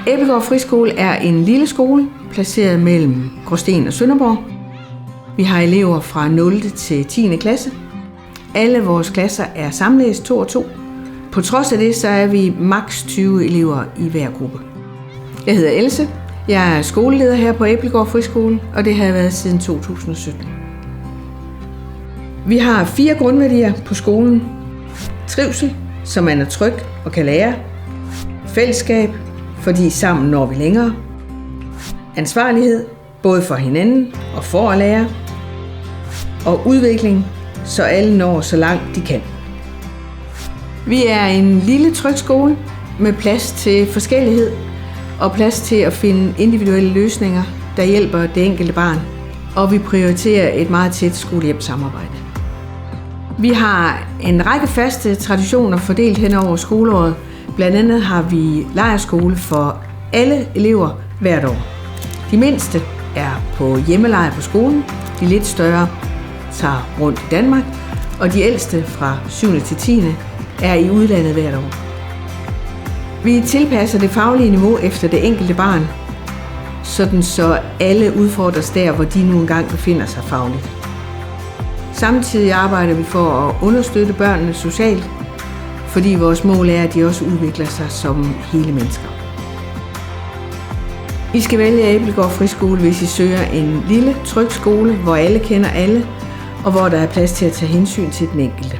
Æblegård Friskole er en lille skole, placeret mellem Gråsten og Sønderborg. Vi har elever fra 0. til 10. klasse. Alle vores klasser er samlæst 2 og 2. På trods af det, så er vi maks 20 elever i hver gruppe. Jeg hedder Else. Jeg er skoleleder her på Æblegård Friskole, og det har jeg været siden 2017. Vi har 4 grundværdier på skolen. Trivsel, så man er tryg og kan lære. Fællesskab, fordi sammen når vi længere. Ansvarlighed, både for hinanden og for at lære. Og udvikling, så alle når så langt de kan. Vi er en lille tryg skole med plads til forskellighed og plads til at finde individuelle løsninger, der hjælper det enkelte barn. Og vi prioriterer et meget tæt skole-hjem-samarbejde. Vi har en række faste traditioner fordelt hen over skoleåret. Blandt andet har vi lejrskole for alle elever hvert år. De mindste er på hjemmelejr på skolen, de lidt større tager rundt i Danmark, og de ældste fra 7. til 10. er i udlandet hvert år. Vi tilpasser det faglige niveau efter det enkelte barn, sådan så alle udfordres der, hvor de nu engang befinder sig fagligt. Samtidig arbejder vi for at understøtte børnene socialt, fordi vores mål er, at de også udvikler sig som hele mennesker. I skal vælge Æblegård Friskole, hvis I søger en lille, tryg skole, hvor alle kender alle, og hvor der er plads til at tage hensyn til den enkelte.